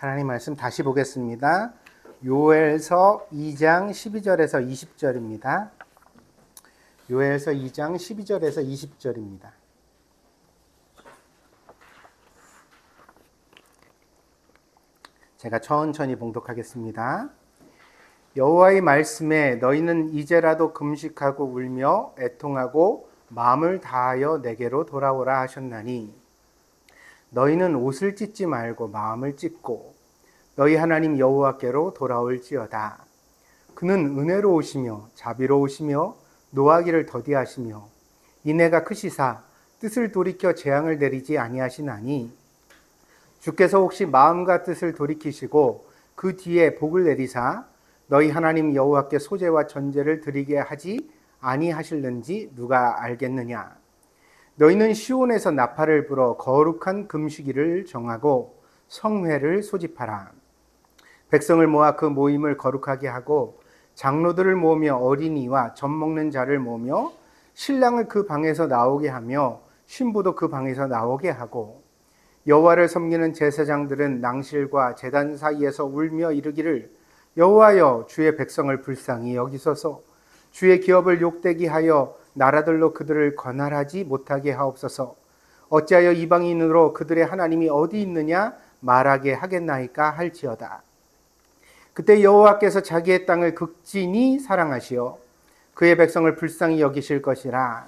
하나님 말씀 다시 보겠습니다. 요엘서 2장 12절에서 20절입니다. 요엘서 2장 12절에서 20절입니다. 제가 천천히 봉독하겠습니다. 여호와의 말씀에 너희는 이제라도 금식하고 울며 애통하고 마음을 다하여 내게로 돌아오라 하셨나니 너희는 옷을 찢지 말고 마음을 찢고 너희 하나님 여호와께로 돌아올지어다. 그는 은혜로우시며 자비로우시며 노하기를 더디하시며 인애가 크시사 뜻을 돌이켜 재앙을 내리지 아니하시나니 주께서 혹시 마음과 뜻을 돌이키시고 그 뒤에 복을 내리사 너희 하나님 여호와께 소제와 전제를 드리게 하지 아니하실는지 누가 알겠느냐. 너희는 시온에서 나팔을 불어 거룩한 금식일을 정하고 성회를 소집하라. 백성을 모아 그 모임을 거룩하게 하고 장로들을 모으며 어린이와 젖 먹는 자를 모으며 신랑을 그 방에서 나오게 하며 신부도 그 방에서 나오게 하고 여호와를 섬기는 제사장들은 낭실과 제단 사이에서 울며 이르기를 여호와여 주의 백성을 불쌍히 여기소서 주의 기업을 욕되게 하여 나라들로 그들을 관할하지 못하게 하옵소서. 어찌하여 이방인으로 그들의 하나님이 어디 있느냐 말하게 하겠나이까 할지어다. 그때 여호와께서 자기의 땅을 극진히 사랑하시어 그의 백성을 불쌍히 여기실 것이라.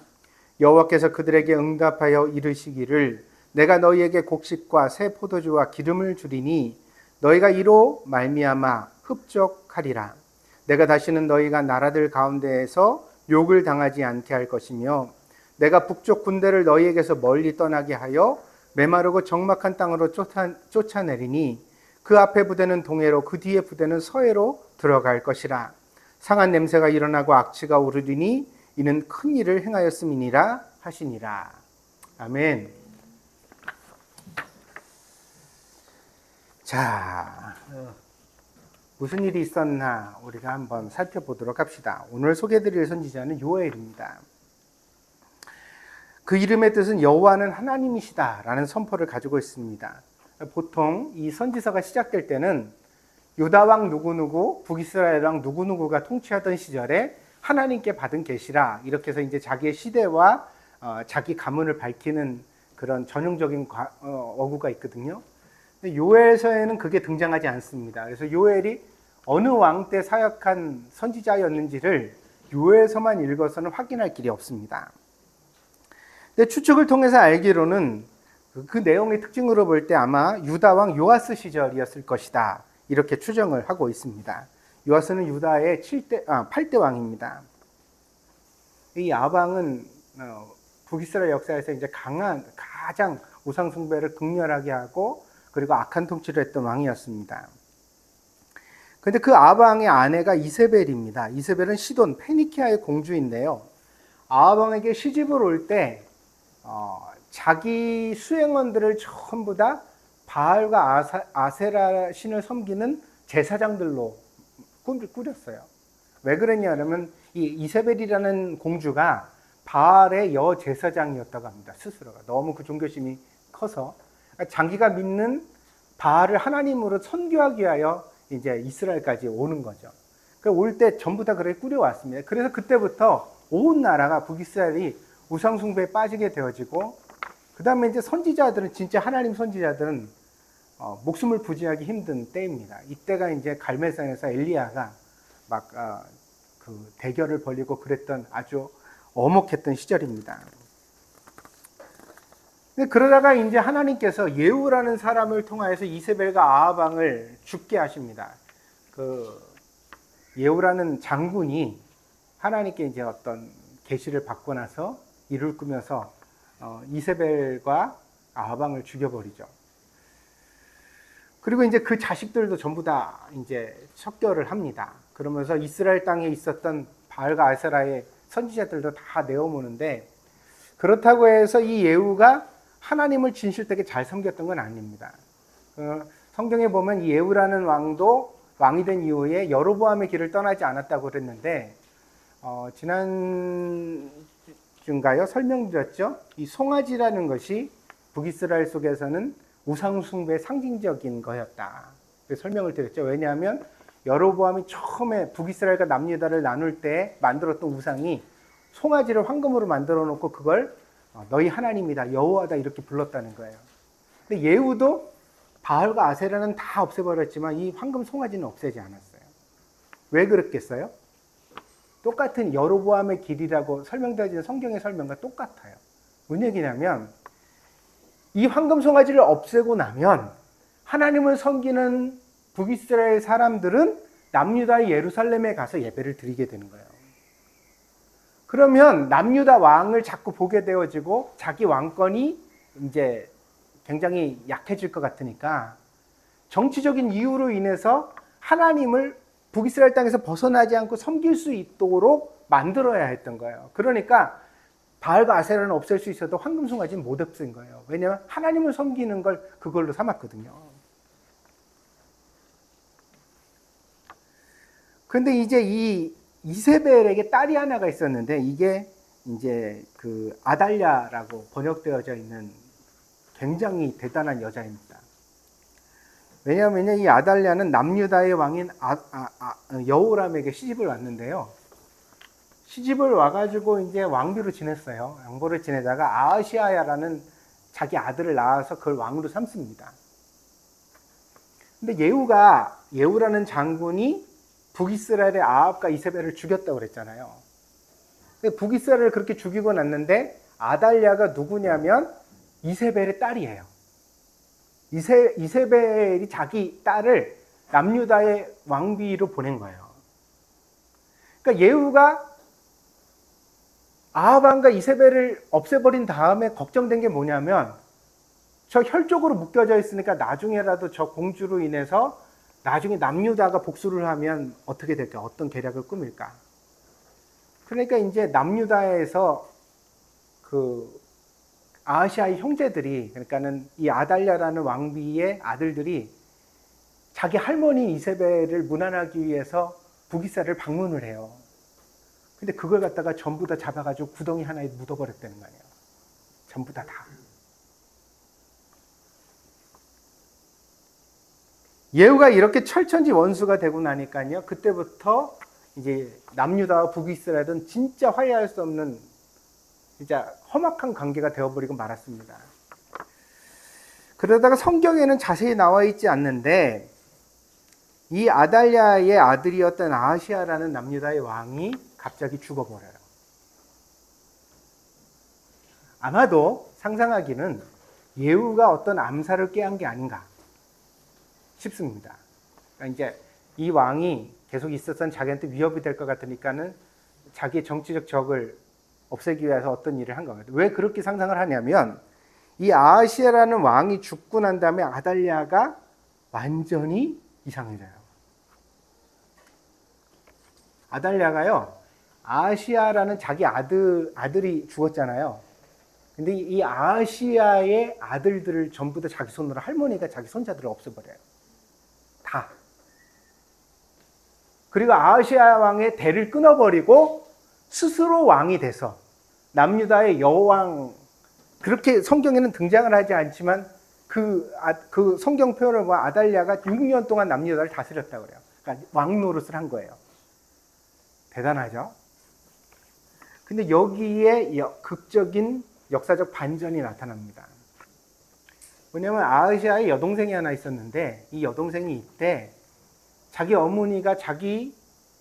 여호와께서 그들에게 응답하여 이르시기를 내가 너희에게 곡식과 새 포도주와 기름을 주리니 너희가 이로 말미암아 흡족하리라. 내가 다시는 너희가 나라들 가운데에서 욕을 당하지 않게 할 것이며 내가 북쪽 군대를 너희에게서 멀리 떠나게 하여 메마르고 적막한 땅으로 쫓아내리니 그 앞에 부대는 동해로 그 뒤에 부대는 서해로 들어갈 것이라. 상한 냄새가 일어나고 악취가 오르리니 이는 큰 일을 행하였음이니라 하시니라. 아멘. 자, 무슨 일이 있었나 우리가 한번 살펴보도록 합시다. 오늘 소개해드릴 선지자는 요엘입니다. 그 이름의 뜻은 여호와는 하나님이시다라는 선포를 가지고 있습니다. 보통 이 선지서가 시작될 때는 유다 왕 누구누구, 북이스라엘 왕 누구누구가 통치하던 시절에 하나님께 받은 계시라 이렇게 해서 이제 자기의 시대와 자기 가문을 밝히는 그런 전형적인 어구가 있거든요. 요엘서에는 그게 등장하지 않습니다. 그래서 요엘이 어느 왕 때 사역한 선지자였는지를 요엘서만 읽어서는 확인할 길이 없습니다. 근데 추측을 통해서 알기로는 그 내용의 특징으로 볼 때 아마 유다 왕 요아스 시절이었을 것이다 이렇게 추정을 하고 있습니다. 요아스는 유다의 8대 왕입니다. 이 아방은 북이스라엘 역사에서 이제 가장 우상 숭배를 극렬하게 하고 그리고 악한 통치를 했던 왕이었습니다. 그런데 그 아방의 아내가 이세벨입니다. 이세벨은 시돈 페니키아의 공주인데요. 아방에게 시집을 올 때 자기 수행원들을 전부 다 바알과 아세라 신을 섬기는 제사장들로 꾸렸어요. 왜 그랬냐면 이 이세벨이라는 공주가 바알의 여제사장이었다고 합니다. 스스로가 너무 그 종교심이 커서 자기가 믿는 바알을 하나님으로 선교하기 위하여 이제 이스라엘까지 오는 거죠. 올 때 전부 다 그렇게 꾸려왔습니다. 그래서 그때부터 온 나라가 북이스라엘이 우상숭배에 빠지게 되어지고 그 다음에 이제 선지자들은 진짜 하나님 선지자들은 목숨을 부지하기 힘든 때입니다. 이때가 이제 갈멜산에서 엘리야가 막 그 대결을 벌이고 그랬던 아주 엄혹했던 시절입니다. 그러다가 이제 하나님께서 예후라는 사람을 통하여서 이세벨과 아하방을 죽게 하십니다. 그 예후라는 장군이 하나님께 이제 어떤 계시를 받고 나서 일을 꾸며서 이세벨과 아하방을 죽여버리죠. 그리고 이제 그 자식들도 전부 다 이제 척결을 합니다. 그러면서 이스라엘 땅에 있었던 바알과 아세라의 선지자들도 다 내어모는데 그렇다고 해서 이 예후가 하나님을 진실되게 잘 섬겼던 건 아닙니다. 성경에 보면 이 예후라는 왕도 왕이 된 이후에 여로보암의 길을 떠나지 않았다고 그랬는데 지난 주인가요? 설명드렸죠? 이 송아지라는 것이 북이스라엘 속에서는 우상 숭배의 상징적인 거였다. 설명을 드렸죠. 왜냐하면 여로보암이 처음에 북이스라엘과 남유다를 나눌 때 만들었던 우상이 송아지를 황금으로 만들어 놓고 그걸 너희 하나님이다, 여호와다 이렇게 불렀다는 거예요. 근데 예후도 바알과 아세라는 다 없애버렸지만 이 황금 송아지는 없애지 않았어요. 왜 그랬겠어요? 똑같은 여로보암의 길이라고 설명되어진 성경의 설명과 똑같아요. 무슨 얘기냐면 이 황금 송아지를 없애고 나면 하나님을 섬기는 북이스라엘 사람들은 남유다의 예루살렘에 가서 예배를 드리게 되는 거예요. 그러면 남유다 왕을 자꾸 보게 되어지고 자기 왕권이 이제 굉장히 약해질 것 같으니까 정치적인 이유로 인해서 하나님을 북이스라엘 땅에서 벗어나지 않고 섬길 수 있도록 만들어야 했던 거예요. 그러니까 바알과 아세라는 없앨 수 있어도 황금송아지는 못 없앤 거예요. 왜냐하면 하나님을 섬기는 걸 그걸로 삼았거든요. 그런데 이제 이 이세벨에게 딸이 하나가 있었는데 이게 이제 그 아달랴라고 번역되어져 있는 굉장히 대단한 여자입니다. 왜냐하면 이 아달랴는 남유다의 왕인 여호람에게 시집을 왔는데요. 시집을 와가지고 이제 왕비로 지냈어요. 왕비로 지내다가 아하시아야라는 자기 아들을 낳아서 그걸 왕으로 삼습니다. 근데 예후라는 장군이 북이스라엘의 아합과 이세벨을 죽였다고 그랬잖아요. 북이스라엘을 그렇게 죽이고 났는데 아달랴가 누구냐면 이세벨의 딸이에요. 이세벨이 자기 딸을 남유다의 왕비로 보낸 거예요. 그러니까 예후가 아합왕과 이세벨을 없애버린 다음에 걱정된 게 뭐냐면 저 혈족으로 묶여져 있으니까 나중에라도 저 공주로 인해서 나중에 남유다가 복수를 하면 어떻게 될까? 어떤 계략을 꾸밀까? 그러니까 이제 남유다에서 그 아하시아의 형제들이, 그러니까는 이 아달랴라는 왕비의 아들들이 자기 할머니 이세벨을 문안하기 위해서 북이스라엘을 방문을 해요. 근데 그걸 갖다가 전부 다 잡아가지고 구덩이 하나에 묻어버렸다는 거 아니에요. 전부 다. 예후가 이렇게 철천지 원수가 되고 나니까요. 그때부터 이제 남유다와 북이스라엘은 진짜 화해할 수 없는 진짜 험악한 관계가 되어버리고 말았습니다. 그러다가 성경에는 자세히 나와 있지 않는데 이 아달랴의 아들이었던 아하시아라는 남유다의 왕이 갑자기 죽어버려요. 아마도 상상하기는 예후가 어떤 암살을 꾀한 게 아닌가 싶습니다. 그러니까 이제 이 왕이 계속 있었던 자기한테 위협이 될 것 같으니까는 자기의 정치적 적을 없애기 위해서 어떤 일을 한 겁니다. 왜 그렇게 상상을 하냐면 이 아하시아라는 왕이 죽고 난 다음에 아달랴가 완전히 이상해져요. 아달랴가요, 아하시아라는 자기 아들이 죽었잖아요. 근데 이 아하시아의 아들들을 전부 다 자기 손으로, 할머니가 자기 손자들을 없애버려요. 다. 그리고 아하시아 왕의 대를 끊어버리고 스스로 왕이 돼서 남유다의 여왕, 그렇게 성경에는 등장을 하지 않지만 그 성경 표현을 보면 아달랴가 6년 동안 남유다를 다스렸다고 그래요. 그러니까 왕 노릇을 한 거예요. 대단하죠? 근데 여기에 극적인 역사적 반전이 나타납니다. 왜냐하면 아하시아의 여동생이 하나 있었는데 이 여동생이 이때 자기 어머니가 자기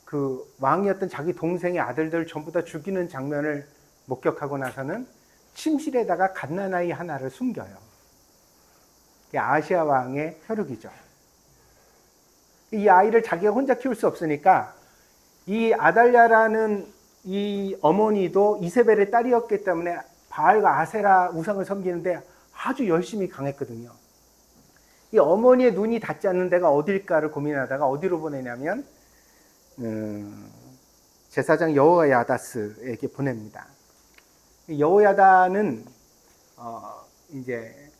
그 왕이었던 자기 동생의 아들들 전부 다 죽이는 장면을 목격하고 나서는 침실에다가 갓난아이 하나를 숨겨요. 이게 아하시아 왕의 혈육이죠. 이 아이를 자기가 혼자 키울 수 없으니까 이 아달랴라는 이 어머니도 이세벨의 딸이었기 때문에 바알과 아세라 우상을 섬기는데 아주 열심히 강했거든요. 이 어머니의 눈이 닿지 않는 데가 어딜까를 고민하다가 어디로 보내냐면 제사장 여호야다스에게 보냅니다. 여호야다는 이제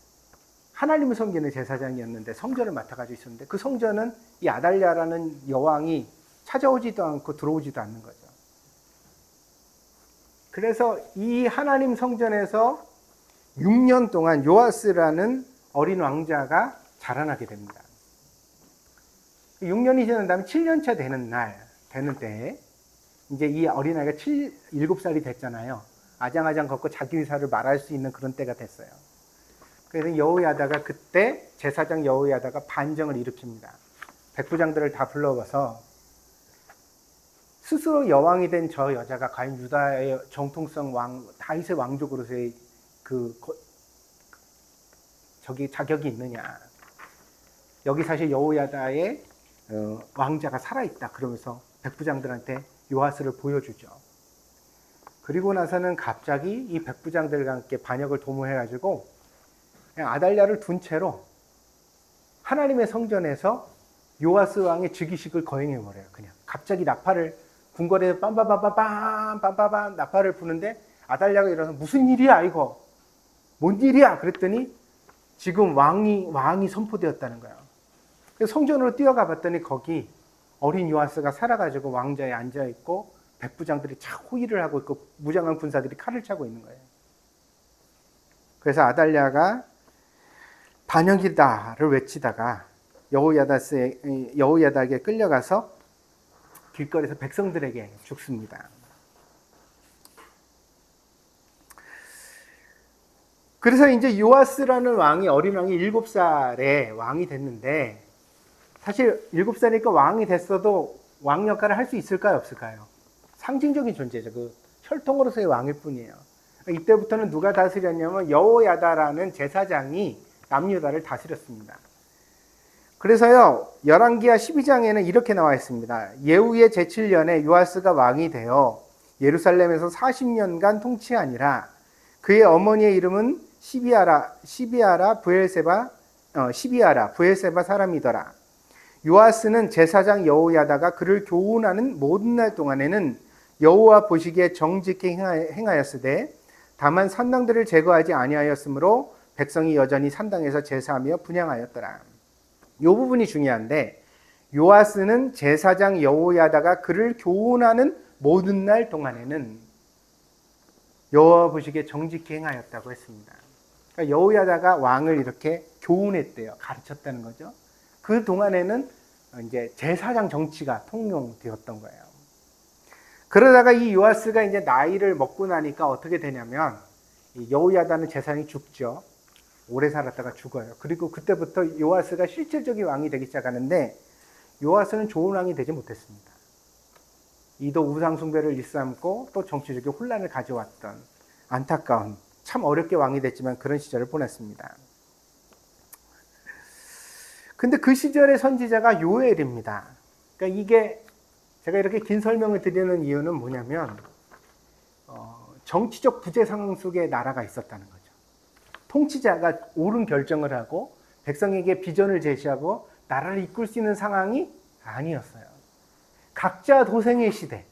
하나님을 섬기는 제사장이었는데 성전을 맡아가지고 있었는데 그 성전은 이 아달랴라는 여왕이 찾아오지도 않고 들어오지도 않는 거죠. 그래서 이 하나님 성전에서 6년 동안 요아스라는 어린 왕자가 자라나게 됩니다. 6년이 지난 다음에 7년차 되는 때, 이제 이 어린아이가 7살이 됐잖아요. 아장아장 걷고 자기 의사를 말할 수 있는 그런 때가 됐어요. 그래서 여호야다가 그때 제사장 여호야다가 반정을 일으킵니다. 백부장들을 다 불러와서 스스로 여왕이 된 저 여자가 과연 유다의 정통성 다윗의 왕족으로서의 저기 자격이 있느냐. 여기 사실 여호야다의 왕자가 살아있다. 그러면서 백부장들한테 요아스를 보여주죠. 그리고 나서는 갑자기 이 백부장들과 함께 반역을 도모해가지고 그냥 아달랴를 둔 채로 하나님의 성전에서 요아스 왕의 즉위식을 거행해버려요. 그냥 갑자기 나팔을 궁궐에서 빰빰빰빰빰빰빰빰 나팔을 부는데 아달랴가 일어나서 무슨 일이야 이거 뭔 일이야 그랬더니 지금 왕이 선포되었다는 거예요. 그래서 성전으로 뛰어가 봤더니 거기 어린 요아스가 살아가지고 왕자에 앉아있고 백부장들이 차 호위를 하고 있고 무장한 군사들이 칼을 차고 있는 거예요. 그래서 아달랴가 반역이다를 외치다가 여호야다에게 끌려가서 길거리에서 백성들에게 죽습니다. 그래서 이제 요아스라는 왕이 어린 왕이 7살에 왕이 됐는데 사실 7살이니까 왕이 됐어도 왕 역할을 할 수 있을까요? 없을까요? 상징적인 존재죠. 그 혈통으로서의 왕일 뿐이에요. 이때부터는 누가 다스렸냐면 여호야다라는 제사장이 남유다를 다스렸습니다. 그래서요, 열왕기하 12장에는 이렇게 나와 있습니다. 예후의 제7년에 요아스가 왕이 되어 예루살렘에서 40년간 통치하니라. 그의 어머니의 이름은 시비아라 부엘세바 사람이더라. 요아스는 제사장 여호야다가 그를 교훈하는 모든 날 동안에는 여호와 보시기에 정직히 행하였으되 다만 산당들을 제거하지 아니하였으므로 백성이 여전히 산당에서 제사하며 분향하였더라. 이 부분이 중요한데 요아스는 제사장 여호야다가 그를 교훈하는 모든 날 동안에는 여호와 보시기에 정직히 행하였다고 했습니다. 그러니까 여호야다가 왕을 이렇게 교훈했대요. 가르쳤다는 거죠. 그 동안에는 이제 제사장 정치가 통용되었던 거예요. 그러다가 이 요아스가 이제 나이를 먹고 나니까 어떻게 되냐면 여호야다는 제사장이 죽죠. 오래 살았다가 죽어요. 그리고 그때부터 요아스가 실질적인 왕이 되기 시작하는데 요아스는 좋은 왕이 되지 못했습니다. 이도 우상 숭배를 일삼고 또 정치적인 혼란을 가져왔던 안타까운 참 어렵게 왕이 됐지만 그런 시절을 보냈습니다. 근데 그 시절의 선지자가 요엘입니다. 그러니까 이게 제가 이렇게 긴 설명을 드리는 이유는 뭐냐면 정치적 부재 상황 속에 나라가 있었다는 거죠. 통치자가 옳은 결정을 하고 백성에게 비전을 제시하고 나라를 이끌 수 있는 상황이 아니었어요. 각자 도생의 시대.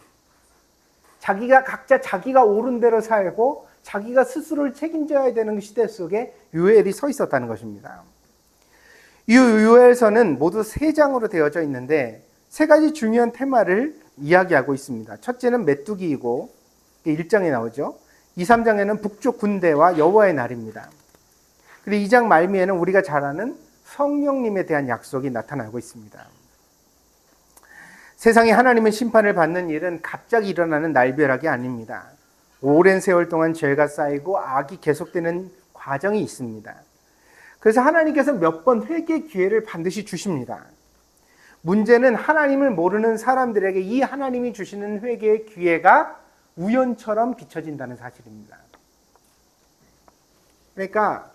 자기가 옳은 대로 살고 자기가 스스로를 책임져야 되는 시대 속에 요엘이 서 있었다는 것입니다. 이 요엘서는 모두 3장으로 되어져 있는데 3가지 중요한 테마를 이야기하고 있습니다. 첫째는 메뚜기이고 1장에 나오죠. 2, 3장에는 북쪽 군대와 여호와의 날입니다. 그리고 2장 말미에는 우리가 잘 아는 성령님에 대한 약속이 나타나고 있습니다. 세상에 하나님은 심판을 받는 일은 갑자기 일어나는 날벼락이 아닙니다. 오랜 세월 동안 죄가 쌓이고 악이 계속되는 과정이 있습니다. 그래서 하나님께서 몇 번 회개 기회를 반드시 주십니다. 문제는 하나님을 모르는 사람들에게 이 하나님이 주시는 회개의 기회가 우연처럼 비춰진다는 사실입니다. 그러니까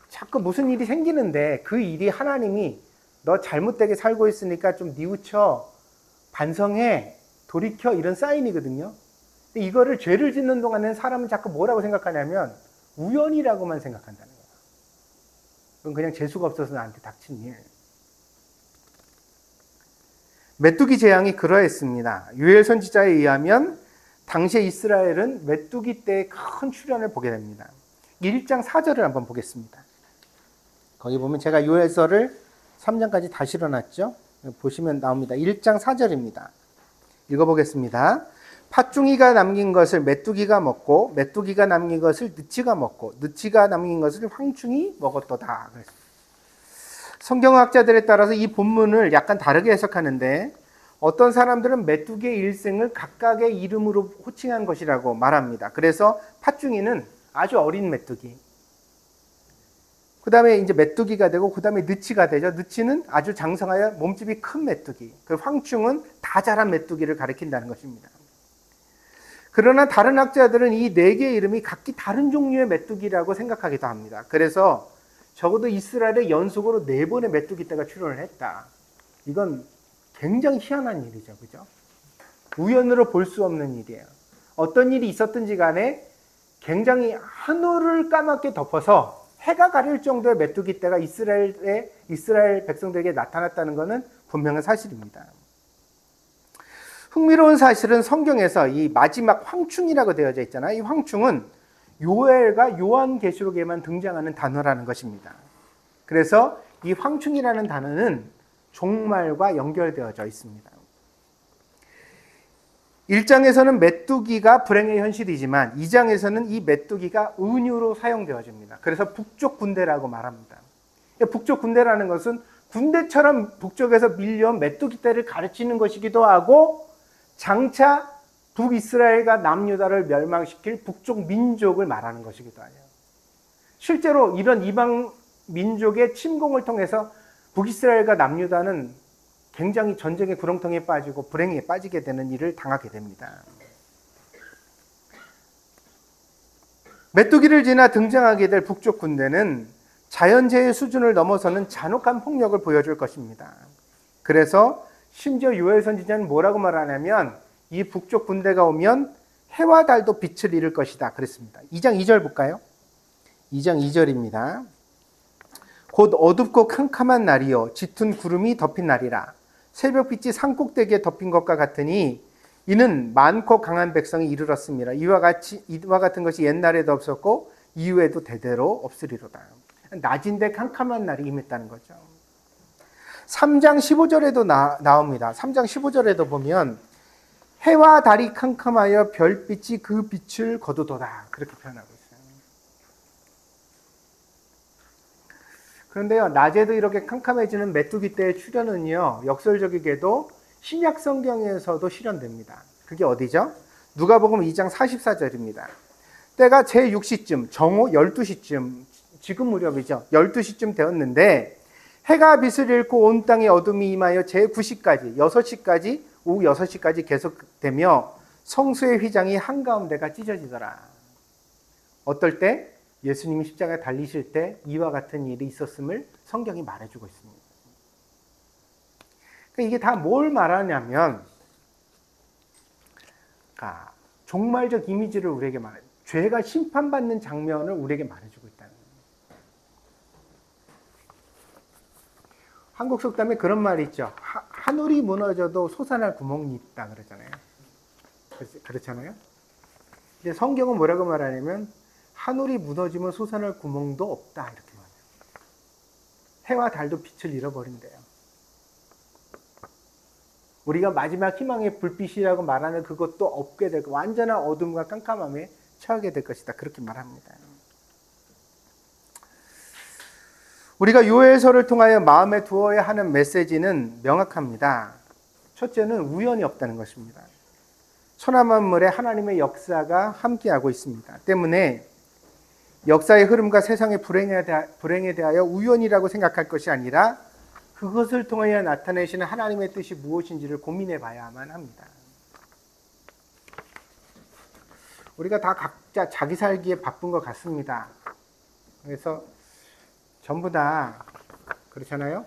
자꾸 무슨 일이 생기는데 그 일이 하나님이 너 잘못되게 살고 있으니까 좀 뉘우쳐 반성해 돌이켜 이런 사인이거든요. 근데 이거를 죄를 짓는 동안에는 사람은 자꾸 뭐라고 생각하냐면 우연이라고만 생각한다는 거예요. 그건 그냥 재수가 없어서 나한테 닥친 일. 메뚜기 재앙이 그러했습니다. 요엘 선지자에 의하면 당시에 이스라엘은 메뚜기 때의 큰 출현을 보게 됩니다. 1장 4절을 한번 보겠습니다. 거기 보면 제가 요엘서를 3장까지 다 실어놨죠. 보시면 나옵니다. 1장 4절입니다. 읽어보겠습니다. 팥중이가 남긴 것을 메뚜기가 먹고 메뚜기가 남긴 것을 느치가 먹고 느치가 남긴 것을 황충이 먹었도다. 성경학자들에 따라서 이 본문을 약간 다르게 해석하는데 어떤 사람들은 메뚜기의 일생을 각각의 이름으로 호칭한 것이라고 말합니다. 그래서 팥중이는 아주 어린 메뚜기, 그 다음에 이제 메뚜기가 되고 그 다음에 느치가 되죠. 느치는 아주 장성하여 몸집이 큰 메뚜기, 그 황충은 다 자란 메뚜기를 가리킨다는 것입니다. 그러나 다른 학자들은 이 네 개의 이름이 각기 다른 종류의 메뚜기라고 생각하기도 합니다. 그래서 적어도 이스라엘에 연속으로 4번의 메뚜기 떼가 출현을 했다. 이건 굉장히 희한한 일이죠. 그죠? 우연으로 볼 수 없는 일이에요. 어떤 일이 있었든지 간에 굉장히 하늘을 까맣게 덮어서 해가 가릴 정도의 메뚜기 떼가 이스라엘 백성들에게 나타났다는 것은 분명한 사실입니다. 흥미로운 사실은 성경에서 이 마지막 황충이라고 되어져 있잖아요. 이 황충은 요엘과 요한계시록에만 등장하는 단어라는 것입니다. 그래서 이 황충이라는 단어는 종말과 연결되어져 있습니다. 1장에서는 메뚜기가 불행의 현실이지만 2장에서는 이 메뚜기가 은유로 사용되어집니다. 그래서 북쪽 군대라고 말합니다. 북쪽 군대라는 것은 군대처럼 북쪽에서 밀려온 메뚜기 떼를 가르치는 것이기도 하고 장차 북이스라엘과 남유다를 멸망시킬 북쪽 민족을 말하는 것이기도 하죠. 실제로 이런 이방 민족의 침공을 통해서 북이스라엘과 남유다는 굉장히 전쟁의 구렁텅이에 빠지고 불행에 빠지게 되는 일을 당하게 됩니다. 메뚜기를 지나 등장하게 될 북쪽 군대는 자연재해 수준을 넘어서는 잔혹한 폭력을 보여줄 것입니다. 그래서 심지어 요엘 선지자는 뭐라고 말하냐면 이 북쪽 군대가 오면 해와 달도 빛을 잃을 것이다 그랬습니다. 2장 2절 볼까요? 2장 2절입니다. 곧 어둡고 캄캄한 날이요 짙은 구름이 덮인 날이라. 새벽빛이 산꼭대기에 덮인 것과 같으니 이는 많고 강한 백성이 이르렀습니다. 이와 같은 것이 옛날에도 없었고 이후에도 대대로 없으리로다. 낮인데 캄캄한 날이 임했다는 거죠. 3장 15절에도 나옵니다. 3장 15절에도 보면 해와 달이 캄캄하여 별빛이 그 빛을 거두도다 그렇게 표현하고 있어요. 그런데요, 낮에도 이렇게 캄캄해지는 메뚜기 떼의 출현은요, 역설적이게도 신약 성경에서도 실현됩니다. 그게 어디죠? 누가복음 2장 44절입니다. 때가 제6시쯤, 정오 12시쯤, 지금 무렵이죠. 12시쯤 되었는데 해가 빛을 잃고 온 땅에 어둠이 임하여 제9시까지, 6시까지, 오후 6시까지 계속되며 성수의 휘장이 한가운데가 찢어지더라. 어떨 때? 예수님이 십자가에 달리실 때 이와 같은 일이 있었음을 성경이 말해주고 있습니다. 그러니까 이게 다 뭘 말하냐면 종말적 이미지를 우리에게 말해요. 죄가 심판받는 장면을 우리에게 말해주고 있다는 거예요. 한국 속담에 그런 말이 있죠. 하늘이 무너져도 솟아날 구멍이 있다 그러잖아요. 그렇잖아요. 근데 성경은 뭐라고 말하냐면 하늘이 무너지면 솟아날 구멍도 없다 이렇게 말해요. 해와 달도 빛을 잃어버린대요. 우리가 마지막 희망의 불빛이라고 말하는 그것도 없게 될 거, 완전한 어둠과 깜깜함에 처하게 될 것이다 그렇게 말합니다. 우리가 요엘서를 통하여 마음에 두어야 하는 메시지는 명확합니다. 첫째는 우연이 없다는 것입니다. 천하만물에 하나님의 역사가 함께하고 있습니다. 때문에 역사의 흐름과 세상의 불행에 대하여 우연이라고 생각할 것이 아니라 그것을 통하여 나타내시는 하나님의 뜻이 무엇인지를 고민해 봐야만 합니다. 우리가 다 각자 자기 살기에 바쁜 것 같습니다. 그래서 전부 다 그렇잖아요.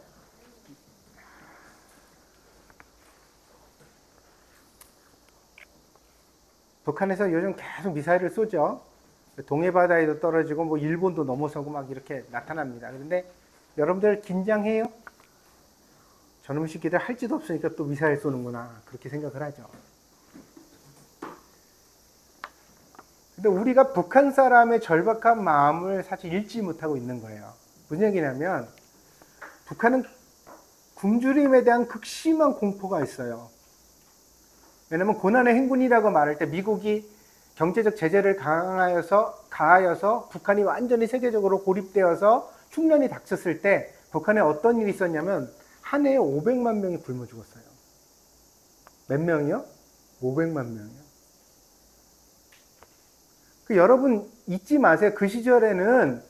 북한에서 요즘 계속 미사일을 쏘죠. 동해바다에도 떨어지고 뭐 일본도 넘어서고 막 이렇게 나타납니다. 그런데 여러분들 긴장해요? 저놈 새끼들 할 짓 없으니까 또 미사일 쏘는구나 그렇게 생각을 하죠. 근데 우리가 북한 사람의 절박한 마음을 사실 읽지 못하고 있는 거예요. 무슨 얘기냐면 북한은 굶주림에 대한 극심한 공포가 있어요. 왜냐하면 고난의 행군이라고 말할 때 미국이 경제적 제재를 가하여서 북한이 완전히 세계적으로 고립되어서 흉년이 닥쳤을 때 북한에 어떤 일이 있었냐면 한 해에 500만 명이 굶어 죽었어요. 몇 명이요? 500만 명이요. 여러분 잊지 마세요. 그 시절에는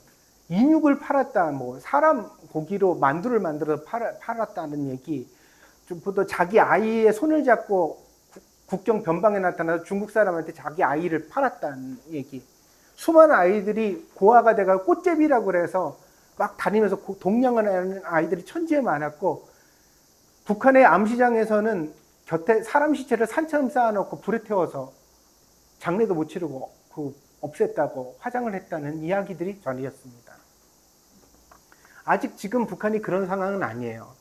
인육을 팔았다, 뭐 사람 고기로 만두를 만들어 팔았다는 얘기, 좀 더 자기 아이의 손을 잡고 국경 변방에 나타나서 중국 사람한테 자기 아이를 팔았다는 얘기. 수많은 아이들이 고아가 돼가 꽃제비라고 그래서 막 다니면서 동냥하는 아이들이 천지에 많았고, 북한의 암시장에서는 곁에 사람 시체를 산처럼 쌓아놓고 불에 태워서 장례도 못 치르고 없앴다고 화장을 했다는 이야기들이 전이었습니다. 아직 지금 북한이 그런 상황은 아니에요.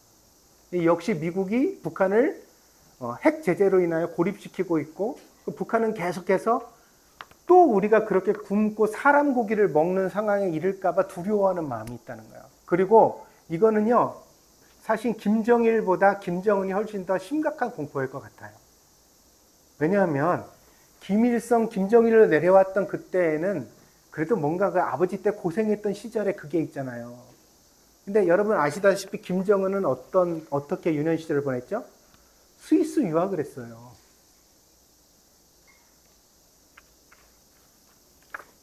역시 미국이 북한을 핵 제재로 인하여 고립시키고 있고, 북한은 계속해서 또 우리가 그렇게 굶고 사람 고기를 먹는 상황에 이를까봐 두려워하는 마음이 있다는 거예요. 그리고 이거는요, 사실 김정일보다 김정은이 훨씬 더 심각한 공포일 것 같아요. 왜냐하면 김일성, 김정일로 내려왔던 그때에는 그래도 뭔가 그 아버지 때 고생했던 시절에 그게 있잖아요. 근데 여러분 아시다시피 김정은은 어떻게 유년 시절을 보냈죠? 스위스 유학을 했어요.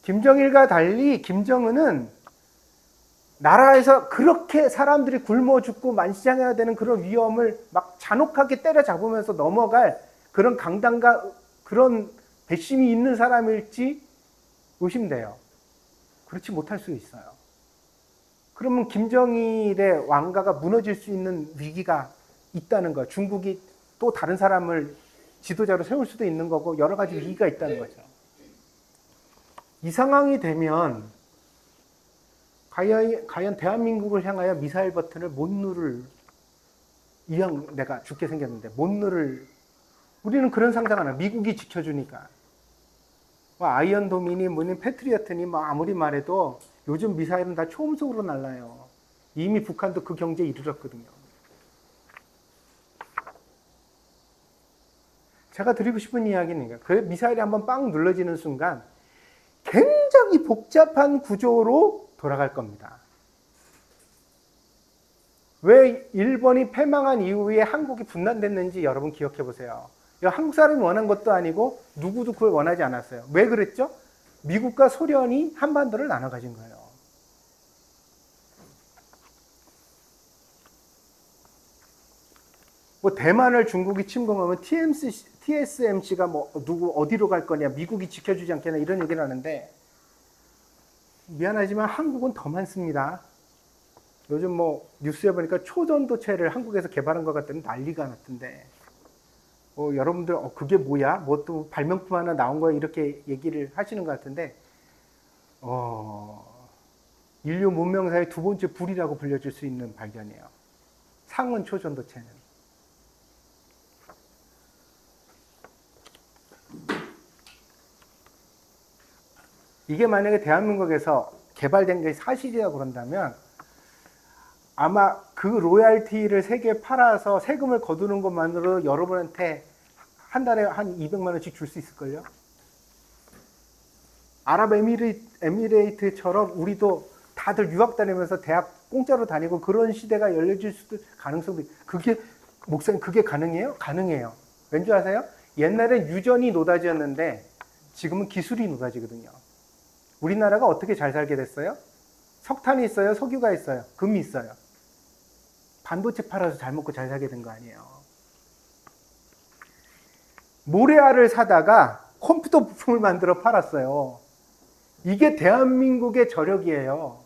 김정일과 달리 김정은은 나라에서 그렇게 사람들이 굶어 죽고 만시장해야 되는 그런 위험을 막 잔혹하게 때려잡으면서 넘어갈 그런 강단과 그런 배심이 있는 사람일지 의심돼요. 그렇지 못할 수 있어요. 그러면 김정일의 왕가가 무너질 수 있는 위기가 있다는 거예요. 중국이 또 다른 사람을 지도자로 세울 수도 있는 거고 여러 가지 위기가 있다는 거죠. 이 상황이 되면 과연 대한민국을 향하여 미사일 버튼을 못 누를, 이왕 내가 죽게 생겼는데 못 누를, 우리는 그런 상상 안 해요. 미국이 지켜주니까. 아이언도민이 뭐니 패트리어트니 뭐 아무리 말해도 요즘 미사일은 다 초음속으로 날라요. 이미 북한도 그 경지에 이르렀거든요. 제가 드리고 싶은 이야기는 그 미사일이 한번 빵 눌러지는 순간 굉장히 복잡한 구조로 돌아갈 겁니다. 왜 일본이 패망한 이후에 한국이 분단됐는지 여러분 기억해 보세요. 한국 사람이 원한 것도 아니고 누구도 그걸 원하지 않았어요. 왜 그랬죠? 미국과 소련이 한반도를 나눠 가진 거예요. 뭐 대만을 중국이 침공하면 TSMC가 뭐 누구 어디로 갈 거냐, 미국이 지켜주지 않겠냐 이런 얘기를 하는데, 미안하지만 한국은 더 많습니다. 요즘 뭐 뉴스에 보니까 초전도체를 한국에서 개발한 것 같더니 난리가 났던데, 여러분들 그게 뭐야? 뭐 또 발명품 하나 나온 거야? 이렇게 얘기를 하시는 것 같은데, 인류 문명사의 두 번째 불이라고 불려질 수 있는 발견이에요. 상온 초전도체는. 이게 만약에 대한민국에서 개발된 게 사실이라고 그런다면 아마 그 로얄티를 세계에 팔아서 세금을 거두는 것만으로 여러분한테 한 달에 한 200만 원씩 줄 수 있을걸요? 아랍에미레이트처럼 우리도 다들 유학 다니면서 대학 공짜로 다니고 그런 시대가 열려질 수도 가능성도 그게 목사님 그게 가능해요? 가능해요. 왠지 아세요? 옛날엔 유전이 노다지였는데 지금은 기술이 노다지거든요. 우리나라가 어떻게 잘 살게 됐어요? 석탄이 있어요? 석유가 있어요? 금이 있어요? 반도체 팔아서 잘 먹고 잘 살게 된 거 아니에요. 모래알을 사다가 컴퓨터 부품을 만들어 팔았어요. 이게 대한민국의 저력이에요.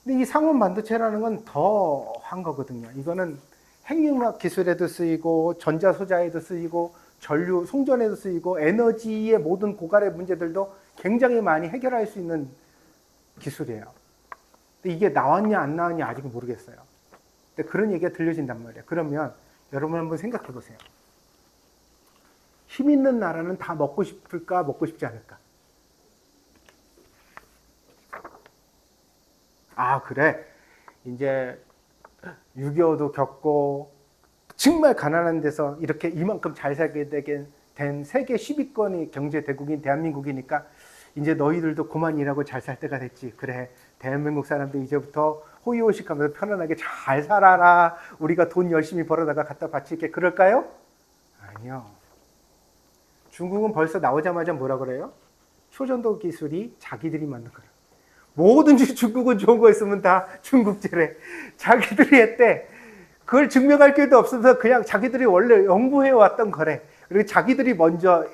근데 이 상온 반도체라는 건 더 한 거거든요. 이거는 핵융합 기술에도 쓰이고 전자소자에도 쓰이고 전류 송전에도 쓰이고 에너지의 모든 고갈의 문제들도 굉장히 많이 해결할 수 있는 기술이에요. 근데 이게 나왔냐 안 나왔냐 아직은 모르겠어요. 근데 그런 얘기가 들려진단 말이에요. 그러면 여러분 한번 생각해 보세요. 힘 있는 나라는 다 먹고 싶을까 먹고 싶지 않을까? 아 그래 이제 6.25도 겪고 정말 가난한 데서 이렇게 이만큼 잘 살게 된 세계 10위권의 경제대국인 대한민국이니까 이제 너희들도 그만 일하고 잘 살 때가 됐지. 그래, 대한민국 사람들 이제부터 호의호식하면서 편안하게 잘 살아라. 우리가 돈 열심히 벌어다가 갖다 바칠게. 그럴까요? 아니요. 중국은 벌써 나오자마자 뭐라 그래요? 초전도 기술이 자기들이 만든 거라. 뭐든지 중국은 좋은 거 있으면 다 중국제래. 자기들이 했대. 그걸 증명할 길도 없어서 그냥 자기들이 원래 연구해 왔던 거래. 그리고 자기들이 먼저.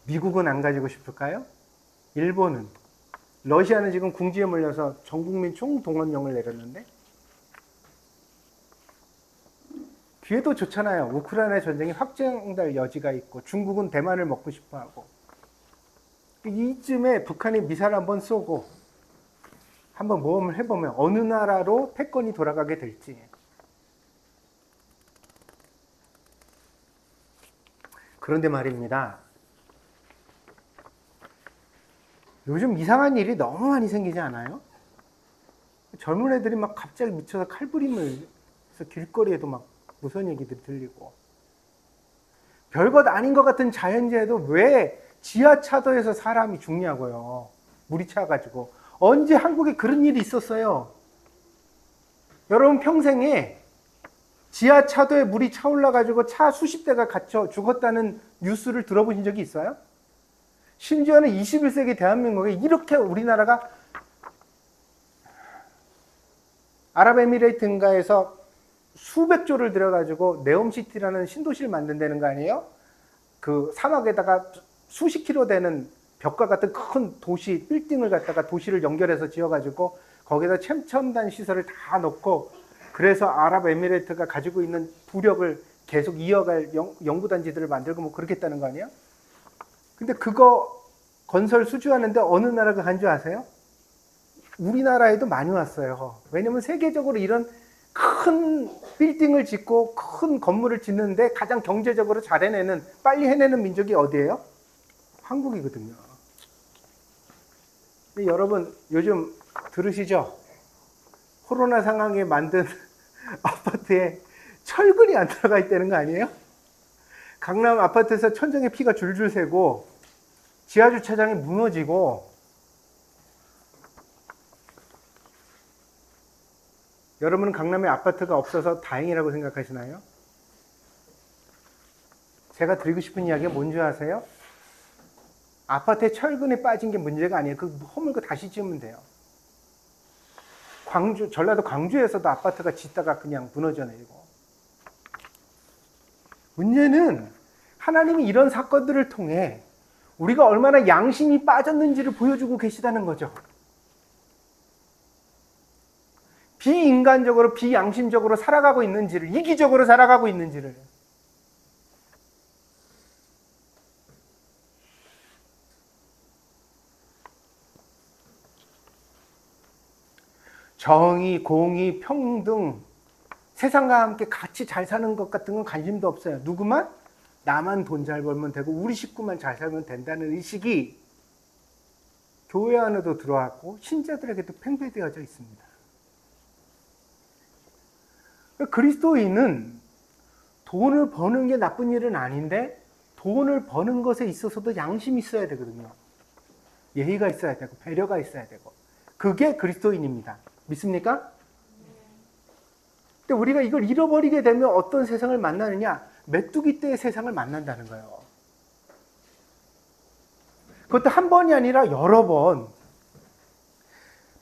미국은 안 가지고 싶을까요? 일본은, 러시아는 지금 궁지에 몰려서 전국민 총동원령을 내렸는데 뒤에도 좋잖아요. 우크라이나 전쟁이 확장될 여지가 있고 중국은 대만을 먹고 싶어하고 이쯤에 북한이 미사일 한번 쏘고 한번 모험을 해보면 어느 나라로 패권이 돌아가게 될지. 그런데 말입니다. 요즘 이상한 일이 너무 많이 생기지 않아요? 젊은 애들이 막 갑자기 미쳐서 칼부림을 해서 길거리에도 막 무서운 얘기들이 들리고 별것 아닌 것 같은 자연재해도 왜 지하차도에서 사람이 죽냐고요. 물이 차가지고. 언제 한국에 그런 일이 있었어요? 여러분 평생에 지하차도에 물이 차올라가지고 차 수십 대가 갇혀 죽었다는 뉴스를 들어보신 적이 있어요? 심지어는 21세기 대한민국에 이렇게 우리나라가 아랍에미레이트인가에서 수백 조를 들여가지고 네옴시티라는 신도시를 만든다는 거 아니에요? 그 사막에다가 수십 킬로 되는 벽과 같은 큰 도시, 빌딩을 갖다가 도시를 연결해서 지어가지고 거기다 최첨단 시설을 다 넣고 그래서 아랍에미레이트가 가지고 있는 부력을 계속 이어갈 연구단지들을 만들고 뭐 그렇겠다는 거 아니에요? 근데 그거 건설 수주하는데 어느 나라가 간 줄 아세요? 우리나라에도 많이 왔어요. 왜냐면 세계적으로 이런 큰 빌딩을 짓고 큰 건물을 짓는데 가장 경제적으로 잘 해내는, 빨리 해내는 민족이 어디예요? 한국이거든요. 근데 여러분 요즘 들으시죠? 코로나 상황에 만든 아파트에 철근이 안 들어가 있다는 거 아니에요? 강남 아파트에서 천정에 피가 줄줄 새고 지하주차장이 무너지고 여러분은 강남에 아파트가 없어서 다행이라고 생각하시나요? 제가 드리고 싶은 이야기가 뭔지 아세요? 아파트에 철근이 빠진 게 문제가 아니에요. 그 허물고 다시 지으면 돼요. 전라도 광주에서도 아파트가 짓다가 그냥 무너져 내리고. 문제는 하나님이 이런 사건들을 통해 우리가 얼마나 양심이 빠졌는지를 보여주고 계시다는 거죠. 비인간적으로, 비양심적으로 살아가고 있는지를, 이기적으로 살아가고 있는지를. 정의, 공의, 평등, 세상과 함께 같이 잘 사는 것 같은 건 관심도 없어요. 누구만? 나만 돈 잘 벌면 되고 우리 식구만 잘 살면 된다는 의식이 교회 안에도 들어왔고 신자들에게도 팽배되어져 있습니다. 그리스도인은 돈을 버는 게 나쁜 일은 아닌데 돈을 버는 것에 있어서도 양심이 있어야 되거든요. 예의가 있어야 되고 배려가 있어야 되고 그게 그리스도인입니다. 믿습니까? 근데 우리가 이걸 잃어버리게 되면 어떤 세상을 만나느냐? 메뚜기 때의 세상을 만난다는 거예요. 그것도 한 번이 아니라 여러 번.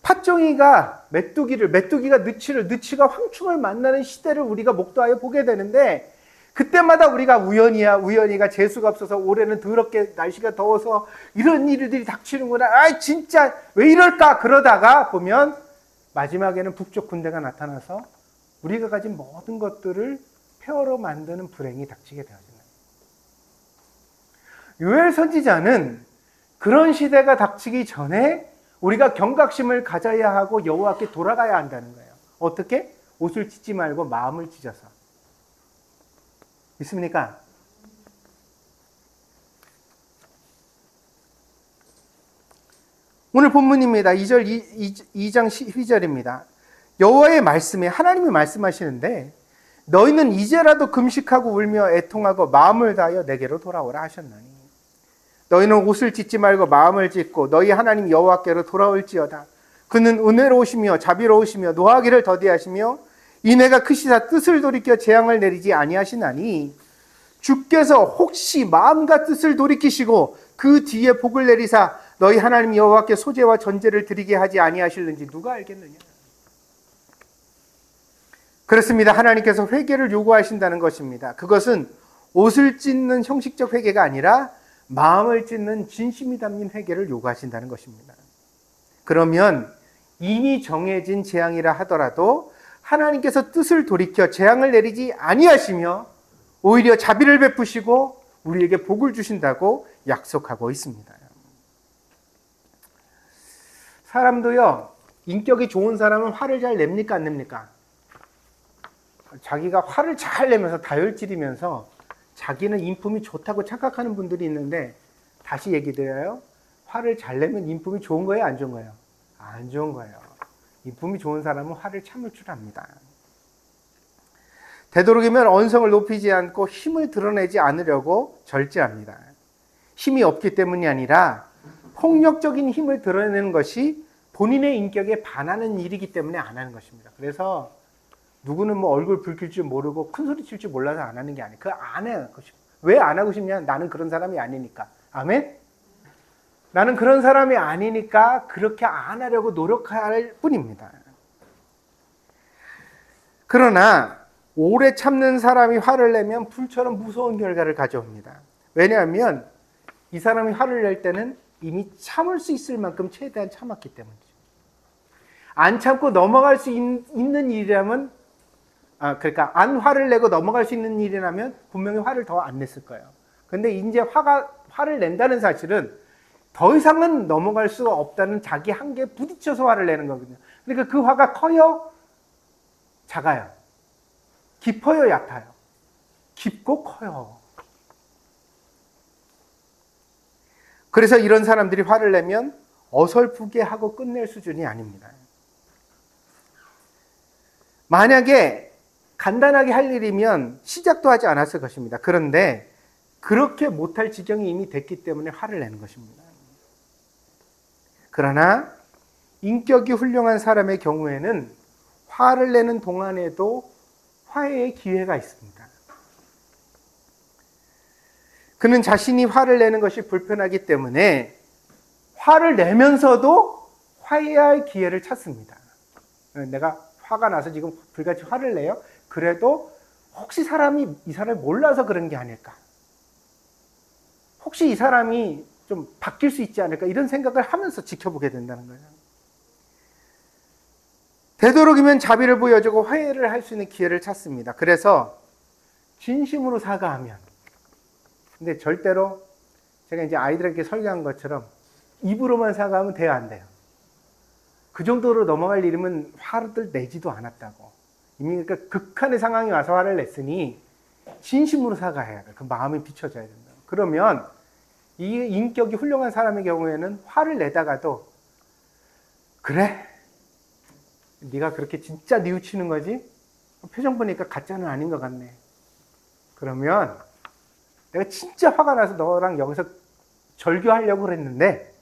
팥종이가 메뚜기가 느치가 황충을 만나는 시대를 우리가 목도하여 보게 되는데 그때마다 우리가 우연이가 재수가 없어서 올해는 더럽게 날씨가 더워서 이런 일들이 닥치는구나. 아 진짜 왜 이럴까? 그러다가 보면 마지막에는 북쪽 군대가 나타나서 우리가 가진 모든 것들을 폐허로 만드는 불행이 닥치게 되어집니다. 요엘 선지자는 그런 시대가 닥치기 전에 우리가 경각심을 가져야 하고 여호와께 돌아가야 한다는 거예요. 어떻게? 옷을 찢지 말고 마음을 찢어서. 믿습니까? 오늘 본문입니다. 2장 12절입니다. 여호와의 말씀에 하나님이 말씀하시는데 너희는 이제라도 금식하고 울며 애통하고 마음을 다하여 내게로 돌아오라 하셨나니. 너희는 옷을 찢지 말고 마음을 찢고 너희 하나님 여호와께로 돌아올지어다. 그는 은혜로우시며 자비로우시며 노하기를 더디하시며 인애가 크시사 뜻을 돌이켜 재앙을 내리지 아니하시나니 주께서 혹시 마음과 뜻을 돌이키시고 그 뒤에 복을 내리사 너희 하나님 여호와께 소제와 전제를 드리게 하지 아니하실는지 누가 알겠느냐. 그렇습니다. 하나님께서 회개를 요구하신다는 것입니다. 그것은 옷을 찢는 형식적 회개가 아니라 마음을 찢는 진심이 담긴 회개를 요구하신다는 것입니다. 그러면 이미 정해진 재앙이라 하더라도 하나님께서 뜻을 돌이켜 재앙을 내리지 아니하시며 오히려 자비를 베푸시고 우리에게 복을 주신다고 약속하고 있습니다. 사람도요, 인격이 좋은 사람은 화를 잘 냅니까 안 냅니까? 자기가 화를 잘 내면서 다혈질이면서 자기는 인품이 좋다고 착각하는 분들이 있는데, 다시 얘기 드려요. 화를 잘 내면 인품이 좋은 거예요, 안 좋은 거예요? 안 좋은 거예요. 인품이 좋은 사람은 화를 참을 줄 압니다. 되도록이면 언성을 높이지 않고 힘을 드러내지 않으려고 절제합니다. 힘이 없기 때문이 아니라 폭력적인 힘을 드러내는 것이 본인의 인격에 반하는 일이기 때문에 안 하는 것입니다. 그래서 누구는 뭐 얼굴 붉힐 줄 모르고 큰 소리 칠 줄 몰라서 안 하는 게 아니에요. 그거 안 해요. 왜 안 하고 싶냐? 나는 그런 사람이 아니니까. 아멘? 나는 그런 사람이 아니니까 그렇게 안 하려고 노력할 뿐입니다. 그러나 오래 참는 사람이 화를 내면 불처럼 무서운 결과를 가져옵니다. 왜냐하면 이 사람이 화를 낼 때는 이미 참을 수 있을 만큼 최대한 참았기 때문이죠. 안 참고 넘어갈 수 있는 일이라면, 그러니까 안 화를 내고 넘어갈 수 있는 일이라면 분명히 화를 더 안 냈을 거예요. 근데 이제 화를 낸다는 사실은 더 이상은 넘어갈 수가 없다는 자기 한계에 부딪혀서 화를 내는 거거든요. 그러니까 그 화가 커요? 작아요? 깊어요? 얕아요? 깊고 커요. 그래서 이런 사람들이 화를 내면 어설프게 하고 끝낼 수준이 아닙니다. 만약에 간단하게 할 일이면 시작도 하지 않았을 것입니다. 그런데 그렇게 못할 지경이 이미 됐기 때문에 화를 내는 것입니다. 그러나 인격이 훌륭한 사람의 경우에는 화를 내는 동안에도 화해의 기회가 있습니다. 그는 자신이 화를 내는 것이 불편하기 때문에 화를 내면서도 화해할 기회를 찾습니다. 내가 화가 나서 지금 불같이 화를 내요. 그래도 혹시 이 사람이 몰라서 그런 게 아닐까? 혹시 이 사람이 좀 바뀔 수 있지 않을까? 이런 생각을 하면서 지켜보게 된다는 거예요. 되도록이면 자비를 보여주고 화해를 할 수 있는 기회를 찾습니다. 그래서 진심으로 사과하면, 근데 절대로 제가 이제 아이들에게 설교한 것처럼 입으로만 사과하면 돼요, 안 돼요? 그 정도로 넘어갈 일이면 화를 내지도 않았다고. 이미 그러니까 극한의 상황이 와서 화를 냈으니 진심으로 사과해야 돼요. 그 마음이 비춰져야 된다. 그러면 이 인격이 훌륭한 사람의 경우에는 화를 내다가도, 그래? 네가 그렇게 진짜 뉘우치는 거지? 표정 보니까 가짜는 아닌 것 같네. 그러면 내가 진짜 화가 나서 너랑 여기서 절교하려고 그랬는데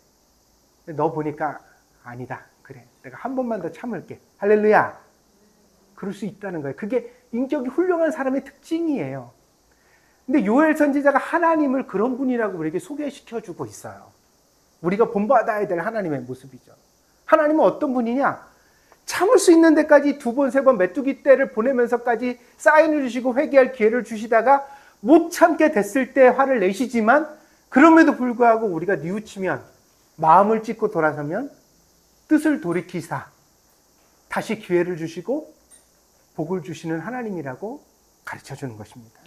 너 보니까 아니다. 그래, 내가 한 번만 더 참을게. 할렐루야. 그럴 수 있다는 거예요. 그게 인격이 훌륭한 사람의 특징이에요. 근데 요엘 선지자가 하나님을 그런 분이라고 우리에게 소개시켜주고 있어요. 우리가 본받아야 될 하나님의 모습이죠. 하나님은 어떤 분이냐? 참을 수 있는 데까지 2번, 3번 메뚜기 떼를 보내면서까지 사인을 주시고 회개할 기회를 주시다가 못 참게 됐을 때 화를 내시지만, 그럼에도 불구하고 우리가 뉘우치면, 마음을 찢고 돌아서면 뜻을 돌이키사 다시 기회를 주시고 복을 주시는 하나님이라고 가르쳐주는 것입니다.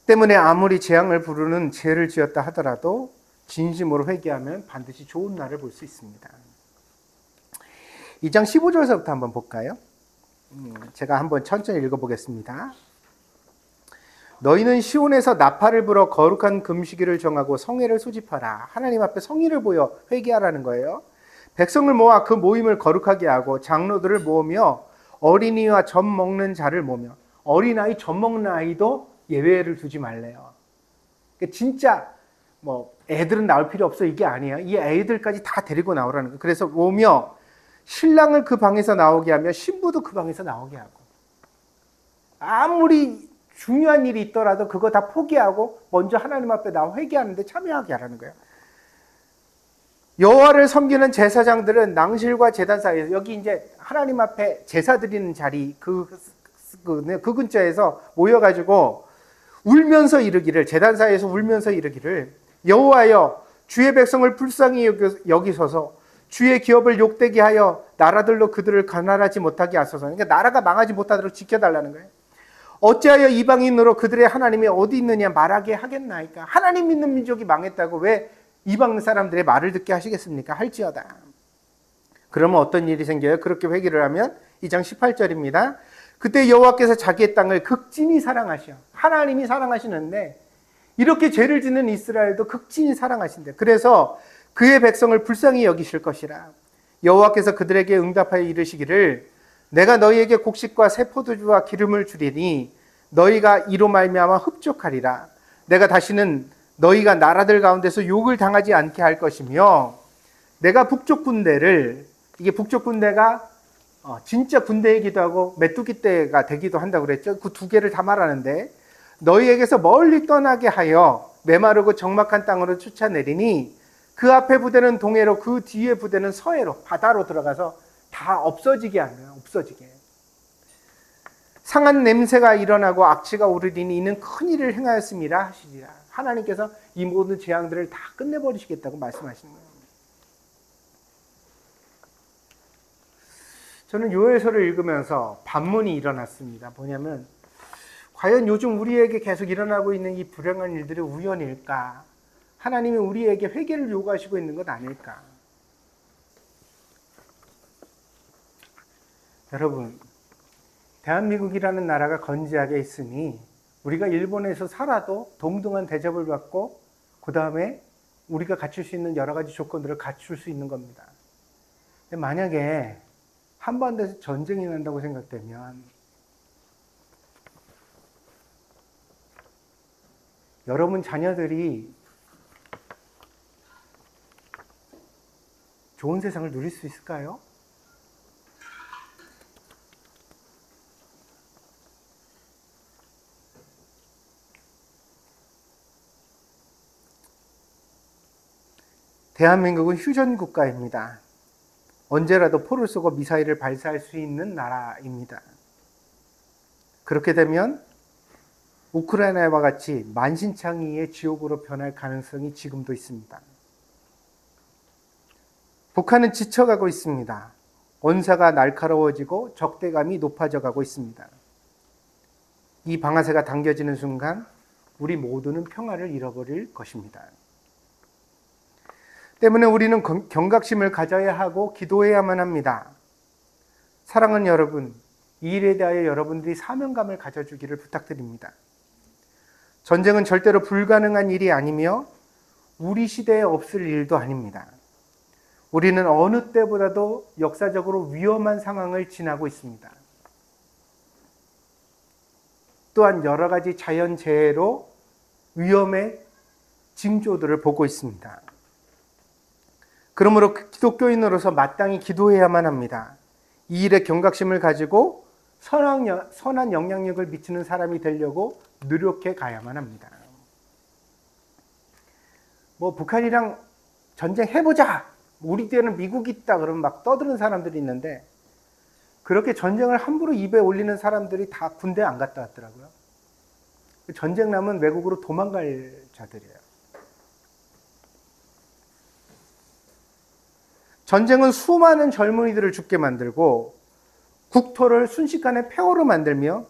때문에 아무리 재앙을 부르는 죄를 지었다 하더라도 진심으로 회개하면 반드시 좋은 날을 볼 수 있습니다. 2장 15절서부터 한번 볼까요? 제가 한번 천천히 읽어보겠습니다. 너희는 시온에서 나팔을 불어 거룩한 금식일을 정하고 성회를 소집하라. 하나님 앞에 성의를 보여 회개하라는 거예요. 백성을 모아 그 모임을 거룩하게 하고 장로들을 모으며 어린이와 젖 먹는 자를 모으며 어린아이, 젖먹는 아이도 예외를 두지 말래요. 그러니까 진짜 뭐 애들은 나올 필요 없어 이게 아니에요. 이 애들까지 다 데리고 나오라는 거예요. 그래서 오며 신랑을 그 방에서 나오게 하며 신부도 그 방에서 나오게 하고, 아무리 중요한 일이 있더라도 그거 다 포기하고 먼저 하나님 앞에 나와 회개하는데 참여하게 하라는 거예요. 여호와를 섬기는 제사장들은 낭실과 제단 사이에서, 여기 이제 하나님 앞에 제사 드리는 자리 그 근처에서 모여가지고 울면서 이르기를, 제단 사이에서 울면서 이르기를, 여호와여 주의 백성을 불쌍히 여기소서, 주의 기업을 욕되게 하여 나라들로 그들을 가난하지 못하게 하소서. 그러니까 나라가 망하지 못하도록 지켜달라는 거예요. 어찌하여 이방인으로 그들의 하나님이 어디 있느냐 말하게 하겠나이까. 하나님 믿는 민족이 망했다고 왜 이방 사람들의 말을 듣게 하시겠습니까? 할지어다. 그러면 어떤 일이 생겨요? 그렇게 회개를 하면 2장 18절입니다. 그때 여호와께서 자기의 땅을 극진히 사랑하셔. 하나님이 사랑하시는데 이렇게 죄를 짓는 이스라엘도 극진히 사랑하신대. 그래서 그의 백성을 불쌍히 여기실 것이라. 여호와께서 그들에게 응답하여 이르시기를, 내가 너희에게 곡식과 새 포도주와 기름을 주리니 너희가 이로 말미암아 흡족하리라. 내가 다시는 너희가 나라들 가운데서 욕을 당하지 않게 할 것이며, 내가 북쪽 군대를, 이게 북쪽 군대가 진짜 군대이기도 하고 메뚜기 떼가 되기도 한다고 그랬죠. 그 두 개를 다 말하는데, 너희에게서 멀리 떠나게 하여 메마르고 적막한 땅으로 쫓아내리니 그 앞에 부대는 동해로, 그 뒤에 부대는 서해로, 바다로 들어가서 다 없어지게 하네요. 없어지게. 상한 냄새가 일어나고 악취가 오르리니 이는 큰 일을 행하였음이라 하시리라. 하나님께서 이 모든 재앙들을 다 끝내버리시겠다고 말씀하시는 거예요. 저는 요엘서를 읽으면서 반문이 일어났습니다. 뭐냐면, 과연 요즘 우리에게 계속 일어나고 있는 이 불행한 일들이 우연일까? 하나님이 우리에게 회개를 요구하시고 있는 것 아닐까? 여러분, 대한민국이라는 나라가 건재하게 있으니 우리가 일본에서 살아도 동등한 대접을 받고 그 다음에 우리가 갖출 수 있는 여러 가지 조건들을 갖출 수 있는 겁니다. 근데 만약에 한반도에서 전쟁이 난다고 생각되면 여러분 자녀들이 좋은 세상을 누릴 수 있을까요? 대한민국은 휴전 국가입니다. 언제라도 포를 쏘고 미사일을 발사할 수 있는 나라입니다. 그렇게 되면 우크라이나와 같이 만신창이의 지옥으로 변할 가능성이 지금도 있습니다. 북한은 지쳐가고 있습니다. 언사가 날카로워지고 적대감이 높아져 가고 있습니다. 이 방아쇠가 당겨지는 순간 우리 모두는 평화를 잃어버릴 것입니다. 때문에 우리는 경각심을 가져야 하고 기도해야만 합니다. 사랑하는 여러분, 이 일에 대하여 여러분들이 사명감을 가져주기를 부탁드립니다. 전쟁은 절대로 불가능한 일이 아니며 우리 시대에 없을 일도 아닙니다. 우리는 어느 때보다도 역사적으로 위험한 상황을 지나고 있습니다. 또한 여러 가지 자연재해로 위험의 징조들을 보고 있습니다. 그러므로 기독교인으로서 마땅히 기도해야만 합니다. 이 일에 경각심을 가지고 선한 영향력을 미치는 사람이 되려고 노력해 가야만 합니다. 북한이랑 전쟁해보자! 우리 때는 미국이 있다 그러면 막 떠드는 사람들이 있는데, 그렇게 전쟁을 함부로 입에 올리는 사람들이 다 군대 안 갔다 왔더라고요. 전쟁 나면 외국으로 도망갈 자들이에요. 전쟁은 수많은 젊은이들을 죽게 만들고 국토를 순식간에 폐허로 만들며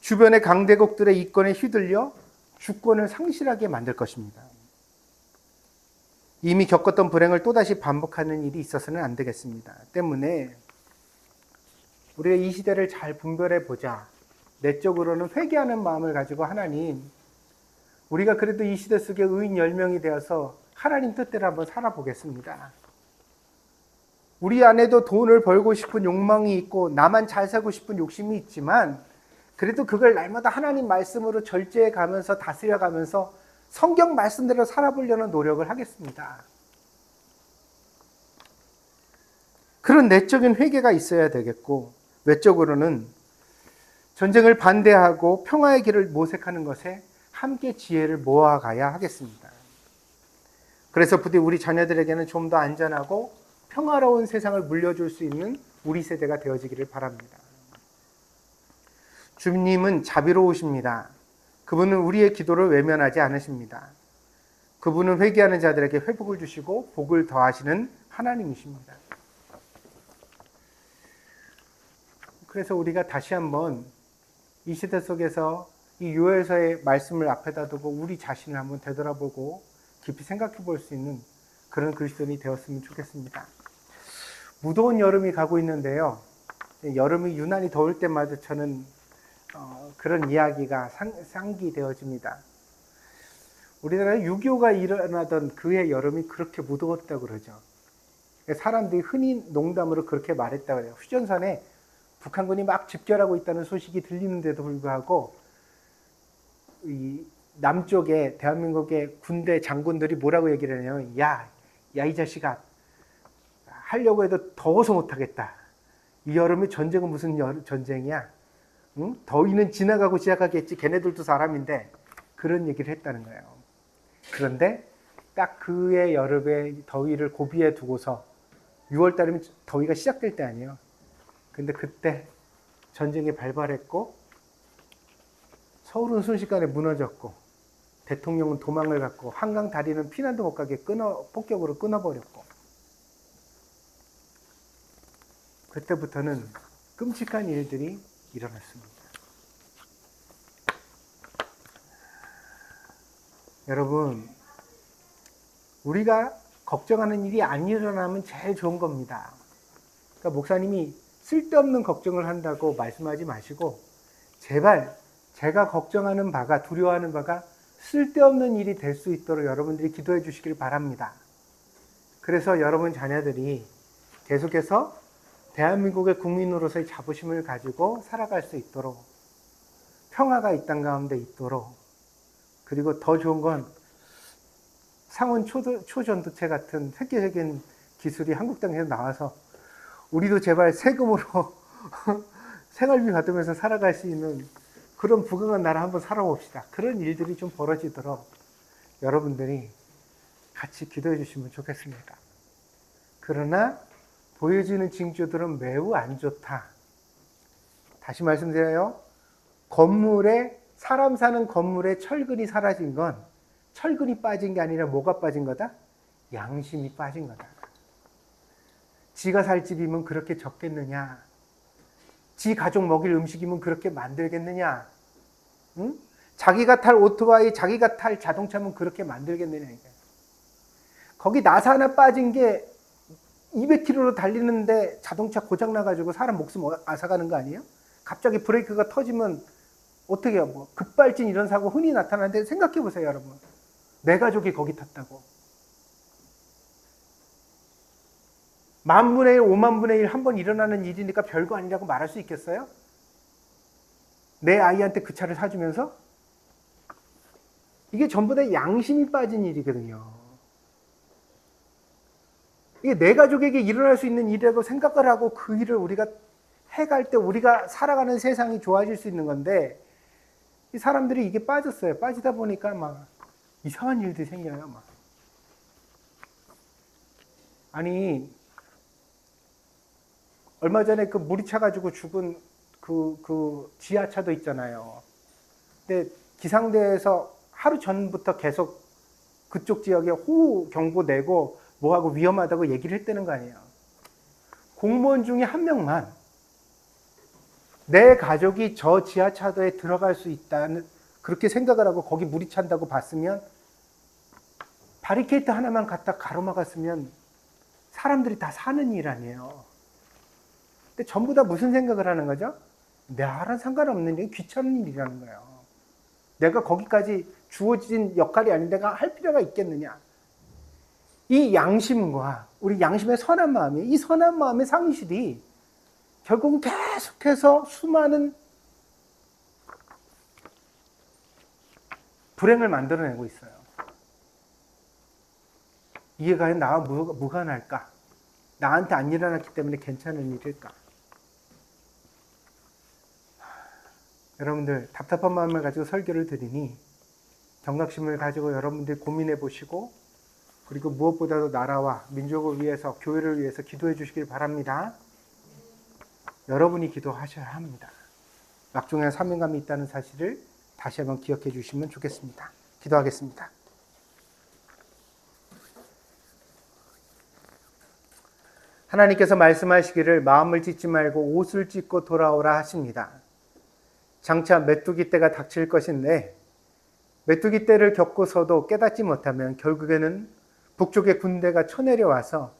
주변의 강대국들의 이권에 휘둘려 주권을 상실하게 만들 것입니다. 이미 겪었던 불행을 또다시 반복하는 일이 있어서는 안 되겠습니다. 때문에 우리가 이 시대를 잘 분별해 보자. 내적으로는 회개하는 마음을 가지고 하나님, 우리가 그래도 이 시대 속에 의인 10명이 되어서 하나님 뜻대로 한번 살아보겠습니다. 우리 안에도 돈을 벌고 싶은 욕망이 있고 나만 잘 살고 싶은 욕심이 있지만 그래도 그걸 날마다 하나님 말씀으로 절제해 가면서 다스려 가면서 성경 말씀대로 살아보려는 노력을 하겠습니다. 그런 내적인 회개가 있어야 되겠고, 외적으로는 전쟁을 반대하고 평화의 길을 모색하는 것에 함께 지혜를 모아가야 하겠습니다. 그래서 부디 우리 자녀들에게는 좀 더 안전하고 평화로운 세상을 물려줄 수 있는 우리 세대가 되어지기를 바랍니다. 주님은 자비로우십니다. 그분은 우리의 기도를 외면하지 않으십니다. 그분은 회개하는 자들에게 회복을 주시고 복을 더하시는 하나님이십니다. 그래서 우리가 다시 한번 이 시대 속에서 이 요엘서의 말씀을 앞에다 두고 우리 자신을 한번 되돌아보고 깊이 생각해 볼 수 있는 그런 그리스도인이 되었으면 좋겠습니다. 무더운 여름이 가고 있는데요. 여름이 유난히 더울 때마다 저는 그런 이야기가 상기되어집니다. 우리나라에 6.25가 일어나던 그해 여름이 그렇게 무더웠다고 그러죠. 사람들이 흔히 농담으로 그렇게 말했다고 해요. 휴전선에 북한군이 막 집결하고 있다는 소식이 들리는데도 불구하고 이 남쪽에 대한민국의 군대 장군들이 뭐라고 얘기를 하냐면 야 이 자식아 하려고 해도 더워서 못하겠다. 이 여름에 전쟁은 무슨 전쟁이야. 응? 더위는 지나가고 지나가겠지. 걔네들도 사람인데 그런 얘기를 했다는 거예요. 그런데 딱 그해 여름에 더위를 고비에 두고서 6월 달이면 더위가 시작될 때 아니에요. 근데 그때 전쟁이 발발했고 서울은 순식간에 무너졌고 대통령은 도망을 갔고 한강 다리는 피난도 못 가게 폭격으로 끊어버렸고 그때부터는 끔찍한 일들이 일어났습니다. 여러분, 우리가 걱정하는 일이 안 일어나면 제일 좋은 겁니다. 그러니까 목사님이 쓸데없는 걱정을 한다고 말씀하지 마시고 제발 제가 걱정하는 바가 두려워하는 바가 쓸데없는 일이 될 수 있도록 여러분들이 기도해 주시길 바랍니다. 그래서 여러분 자녀들이 계속해서 대한민국의 국민으로서의 자부심을 가지고 살아갈 수 있도록 평화가 이 땅 가운데 있도록 그리고 더 좋은 건 상온 초전도체 같은 세계적인 기술이 한국 땅에서 나와서 우리도 제발 세금으로 생활비 받으면서 살아갈 수 있는 그런 부강한 나라 한번 살아봅시다. 그런 일들이 좀 벌어지도록 여러분들이 같이 기도해 주시면 좋겠습니다. 그러나 보여지는 징조들은 매우 안 좋다. 다시 말씀드려요. 사람 사는 건물에 철근이 사라진 건 철근이 빠진 게 아니라 뭐가 빠진 거다? 양심이 빠진 거다. 지가 살 집이면 그렇게 적겠느냐? 지 가족 먹일 음식이면 그렇게 만들겠느냐? 응? 자기가 탈 오토바이, 자기가 탈 자동차면 그렇게 만들겠느냐? 거기 나사 하나 빠진 게 200km로 달리는데 자동차 고장 나가지고 사람 목숨 앗아가는 거 아니에요? 갑자기 브레이크가 터지면 어떻게 해요? 뭐 급발진 이런 사고 흔히 나타나는데 생각해 보세요, 여러분. 내 가족이 거기 탔다고. 10,000분의 1, 50,000분의 1 한 번 일어나는 일이니까 별거 아니라고 말할 수 있겠어요? 내 아이한테 그 차를 사주면서? 이게 전부 다 양심이 빠진 일이거든요. 이게 내 가족에게 일어날 수 있는 일이라고 생각을 하고 그 일을 우리가 해갈 때 우리가 살아가는 세상이 좋아질 수 있는 건데 이 사람들이 이게 빠졌어요. 빠지다 보니까 막 이상한 일들이 생겨요. 막. 아니 얼마 전에 그 물이 차가지고 죽은 그 지하차도 있잖아요. 근데 기상대에서 하루 전부터 계속 그쪽 지역에 호우 경보 내고 뭐하고 위험하다고 얘기를 했다는 거 아니에요. 공무원 중에 한 명만 내 가족이 저 지하차도에 들어갈 수 있다는 그렇게 생각을 하고 거기 물이 찬다고 봤으면 바리케이트 하나만 갖다 가로막았으면 사람들이 다 사는 일 아니에요. 근데 전부 다 무슨 생각을 하는 거죠? 나랑 상관없는 일, 귀찮은 일이라는 거예요. 내가 거기까지 주어진 역할이 아닌 내가 할 필요가 있겠느냐. 이 양심과 우리 양심의 선한 마음이 이 선한 마음의 상실이 결국은 계속해서 수많은 불행을 만들어내고 있어요. 이게 과연 나와 무관할까? 나한테 안 일어났기 때문에 괜찮은 일일까? 여러분들 답답한 마음을 가지고 설교를 드리니 경각심을 가지고 여러분들이 고민해 보시고, 그리고 무엇보다도 나라와 민족을 위해서, 교회를 위해서 기도해 주시길 바랍니다. 여러분이 기도하셔야 합니다. 막중한 사명감이 있다는 사실을 다시 한번 기억해 주시면 좋겠습니다. 기도하겠습니다. 하나님께서 말씀하시기를 마음을 찢지 말고 옷을 찢고 돌아오라 하십니다. 장차 메뚜기 때가 닥칠 것인데, 메뚜기 때를 겪고서도 깨닫지 못하면 결국에는 북쪽의 군대가 쳐내려와서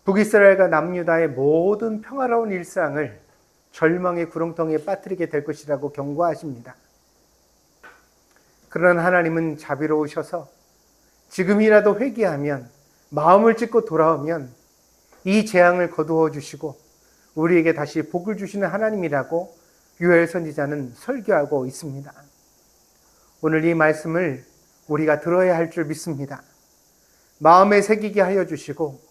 북이스라엘과 남유다의 모든 평화로운 일상을 절망의 구렁텅이에 빠뜨리게 될 것이라고 경고하십니다. 그러나 하나님은 자비로우셔서 지금이라도 회개하면, 마음을 찢고 돌아오면 이 재앙을 거두어 주시고 우리에게 다시 복을 주시는 하나님이라고 요엘 선지자는 설교하고 있습니다. 오늘 이 말씀을 우리가 들어야 할 줄 믿습니다. 마음에 새기게 하여 주시고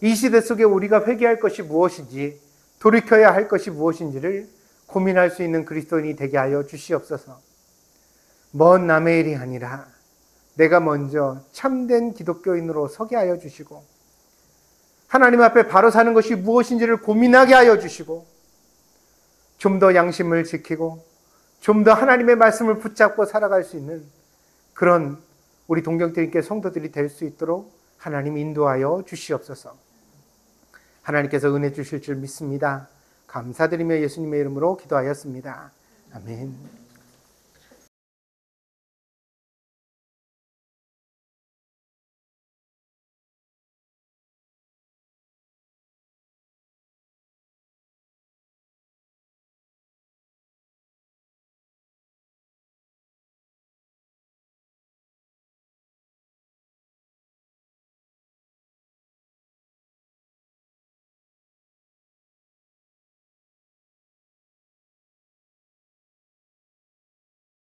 이 시대 속에 우리가 회개할 것이 무엇인지, 돌이켜야 할 것이 무엇인지를 고민할 수 있는 그리스도인이 되게 하여 주시옵소서. 먼 남의 일이 아니라 내가 먼저 참된 기독교인으로 서게 하여 주시고, 하나님 앞에 바로 사는 것이 무엇인지를 고민하게 하여 주시고, 좀 더 양심을 지키고 좀 더 하나님의 말씀을 붙잡고 살아갈 수 있는 그런 우리 동경교회 성도들이 될 수 있도록 하나님 인도하여 주시옵소서. 하나님께서 은혜 주실 줄 믿습니다. 감사드리며 예수님의 이름으로 기도하였습니다. 아멘.